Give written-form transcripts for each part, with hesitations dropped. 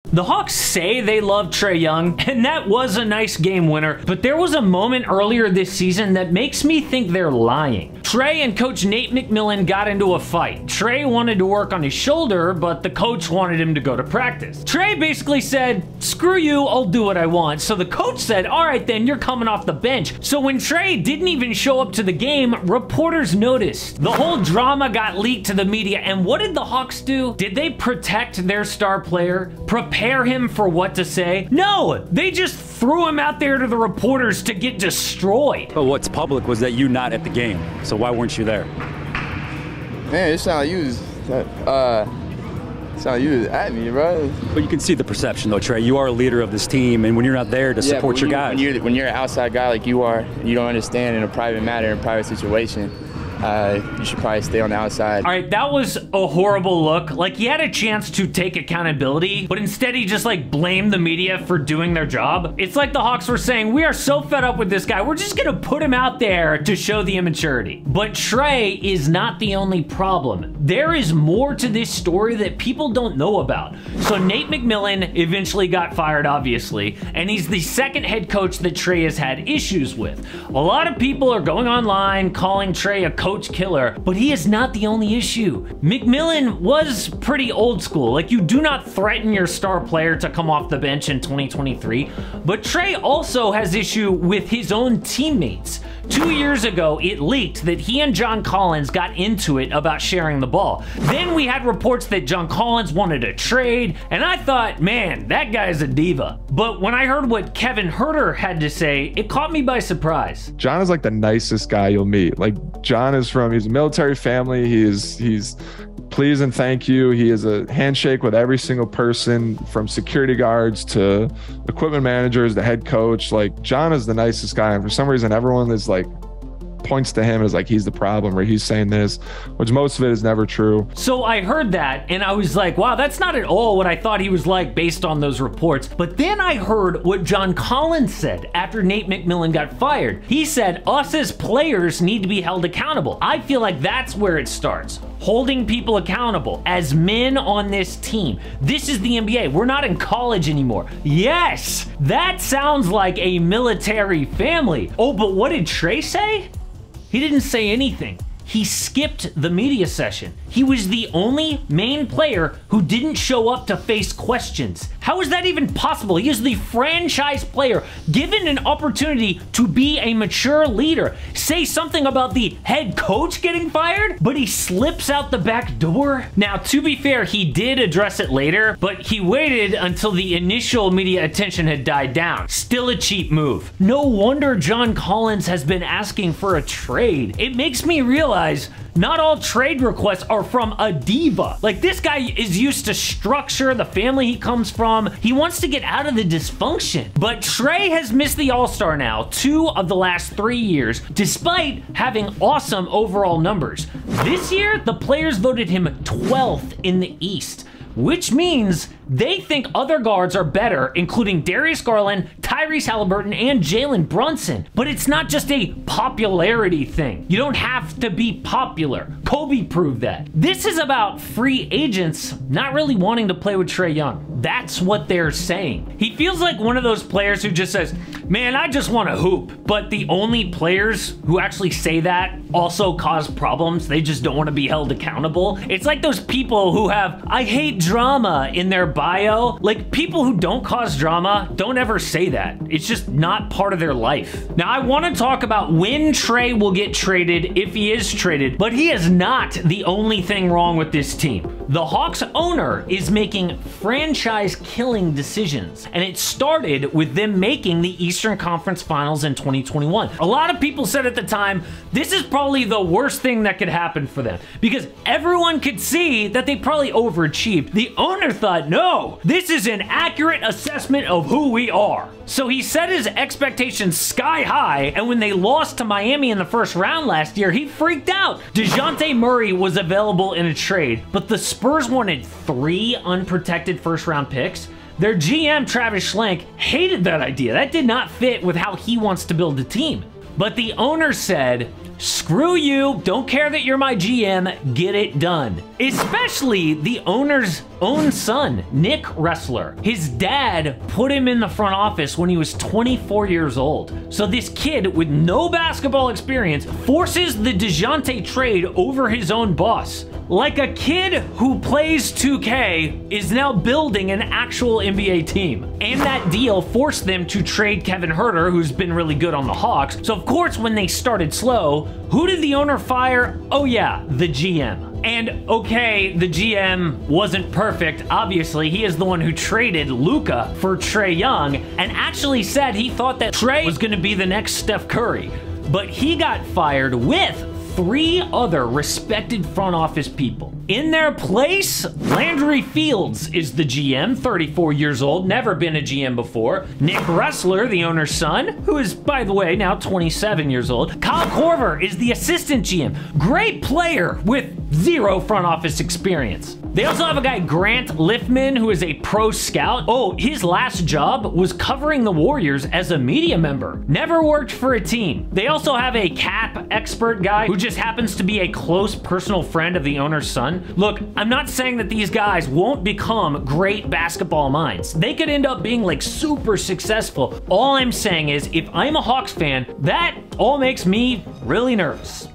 The Hawks say they love Trae Young, and that was a nice game winner, but there was a moment earlier this season that makes me think they're lying. Trae and coach Nate McMillan got into a fight. Trae wanted to work on his shoulder, but the coach wanted him to go to practice. Trae basically said, "Screw you, I'll do what I want." So the coach said, "All right then, you're coming off the bench." So when Trae didn't even show up to the game, reporters noticed. The whole drama got leaked to the media, and what did the Hawks do? Did they protect their star player? Prepare him for what to say? No, they just threw him out there to the reporters to get destroyed. But what's public was that you not at the game, so why weren't you there? Man, it sounded like you was at me, bro. But you can see the perception though, Trae. You are a leader of this team, and when you're not there to support your guys. When you're an outside guy like you are, you don't understand in a private matter, in a private situation. You should probably stay on the outside. All right, that was a horrible look. Like, he had a chance to take accountability, but instead he just like blamed the media for doing their job. It's like the Hawks were saying, we are so fed up with this guy, we're just gonna put him out there to show the immaturity. But Trae is not the only problem. There is more to this story that people don't know about. So Nate McMillan eventually got fired, obviously, and he's the second head coach that Trae has had issues with. A lot of people are going online calling Trae a coach killer, but he is not the only issue. McMillan was pretty old school. Like, you do not threaten your star player to come off the bench in 2023, but Trae also has issue with his own teammates. 2 years ago, it leaked that he and John Collins got into it about sharing the ball. Then we had reports that John Collins wanted a trade, and I thought, man, that guy's a diva. But when I heard what Kevin Huerter had to say, it caught me by surprise. John is like the nicest guy you'll meet. Like, John is he's a military family. He's please and thank you. He is a handshake with every single person, from security guards to equipment managers, the head coach. Like, John is the nicest guy, and for some reason everyone is like points to him as like he's the problem, or he's saying this, which most of it is never true. So I heard that and I was like, wow, that's not at all what I thought he was like based on those reports. But then I heard what John Collins said after Nate McMillan got fired. He said, us as players need to be held accountable. I feel like that's where it starts. Holding people accountable as men on this team. This is the NBA. We're not in college anymore. Yes, that sounds like a military family. Oh, but what did Trae say? He didn't say anything. He skipped the media session. He was the only main player who didn't show up to face questions. How is that even possible? He is the franchise player, given an opportunity to be a mature leader. Say something about the head coach getting fired, but he slips out the back door. Now, to be fair, he did address it later, but he waited until the initial media attention had died down. Still a cheap move. No wonder John Collins has been asking for a trade. It makes me realize not all trade requests are from a diva. Like, this guy is used to structure, the family he comes from. He wants to get out of the dysfunction. But Trae has missed the All-Star now 2 of the last 3 years, despite having awesome overall numbers. This year, the players voted him 12th in the East, which means they think other guards are better, including Darius Garland, Tyrese Halliburton, and Jalen Brunson. But it's not just a popularity thing. You don't have to be popular. Kobe proved that. This is about free agents not really wanting to play with Trae Young. That's what they're saying. He feels like one of those players who just says, man, I just want to hoop. But the only players who actually say that also cause problems. They just don't want to be held accountable. It's like those people who have, I hate drama in their bio. Like, people who don't cause drama don't ever say that. It's just not part of their life. Now, I want to talk about when Trae will get traded, if he is traded, but he is not the only thing wrong with this team. The Hawks owner is making franchise-killing decisions, and it started with them making the Eastern Conference Finals in 2021. A lot of people said at the time, this is probably the worst thing that could happen for them, because everyone could see that they probably overachieved. The owner thought, no, this is an accurate assessment of who we are. So he set his expectations sky high, and when they lost to Miami in the first round last year, he freaked out. DeJounte Murray was available in a trade, but the Spurs wanted 3 unprotected first-round picks. Their GM, Travis Schlenk, hated that idea. That did not fit with how he wants to build a team. But the owner said, screw you, don't care that you're my GM, get it done. Especially the owner's own son, Nick Ressler. His dad put him in the front office when he was 24 years old. So this kid with no basketball experience forces the DeJounte trade over his own boss. Like a kid who plays 2K is now building an actual NBA team. And that deal forced them to trade Kevin Huerter, who's been really good on the Hawks. So of course, when they started slow, who did the owner fire? Oh yeah, the GM. And okay, the GM wasn't perfect. Obviously, he is the one who traded Luka for Trae Young and actually said he thought that Trae was going to be the next Steph Curry. But he got fired with 3 other respected front office people. In their place, Landry Fields is the GM, 34 years old, never been a GM before. Nick Ressler, the owner's son, who is, by the way, now 27 years old. Kyle Korver is the assistant GM. Great player with 0 front office experience. They also have a guy, Grant Liffman, who is a pro scout. Oh, his last job was covering the Warriors as a media member. Never worked for a team. They also have a cap expert guy who just happens to be a close personal friend of the owner's son. Look, I'm not saying that these guys won't become great basketball minds. They could end up being like super successful. All I'm saying is if I'm a Hawks fan, that all makes me really nervous.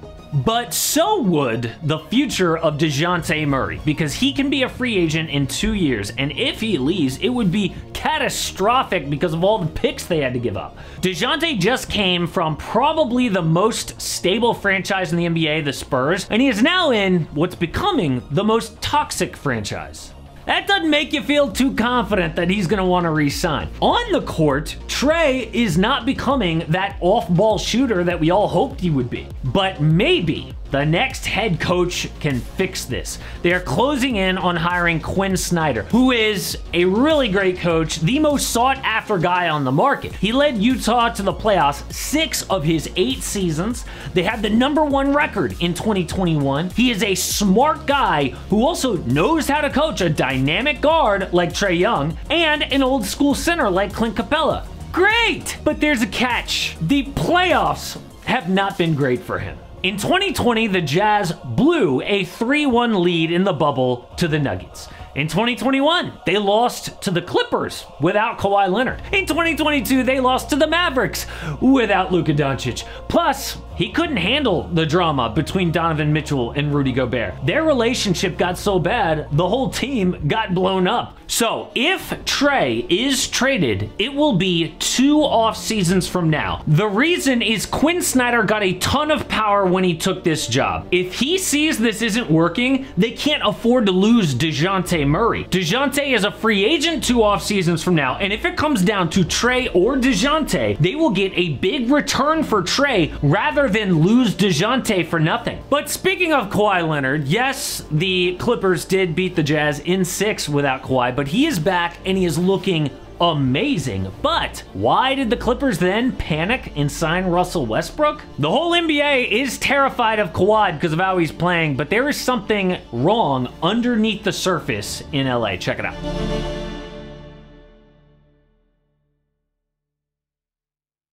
But so would the future of DeJounte Murray, because he can be a free agent in 2 years, and if he leaves, it would be catastrophic because of all the picks they had to give up. DeJounte just came from probably the most stable franchise in the NBA, the Spurs, and he is now in what's becoming the most toxic franchise. That doesn't make you feel too confident that he's going to want to re-sign. On the court, Trae is not becoming that off-ball shooter that we all hoped he would be. But maybe the next head coach can fix this. They are closing in on hiring Quinn Snyder, who is a really great coach, the most sought-after guy on the market. He led Utah to the playoffs 6 of his 8 seasons. They had the #1 record in 2021. He is a smart guy who also knows how to coach a dynamic guard like Trae Young and an old-school center like Clint Capella. Great! But there's a catch. The playoffs have not been great for him. In 2020, the Jazz blew a 3-1 lead in the bubble to the Nuggets. In 2021, they lost to the Clippers without Kawhi Leonard. In 2022, they lost to the Mavericks without Luka Doncic. Plus, he couldn't handle the drama between Donovan Mitchell and Rudy Gobert. Their relationship got so bad, the whole team got blown up. So, if Trae is traded, it will be 2 off seasons from now. The reason is Quinn Snyder got a ton of power when he took this job. If he sees this isn't working, they can't afford to lose DeJounte Murray. DeJounte is a free agent 2 off seasons from now, and if it comes down to Trae or DeJounte, they will get a big return for Trae rather than lose DeJounte for nothing. But speaking of Kawhi Leonard, yes, the Clippers did beat the Jazz in 6 without Kawhi, but he is back and he is looking amazing. But why did the Clippers then panic and sign Russell Westbrook? The whole NBA is terrified of Kawhi because of how he's playing, but there is something wrong underneath the surface in LA. Check it out.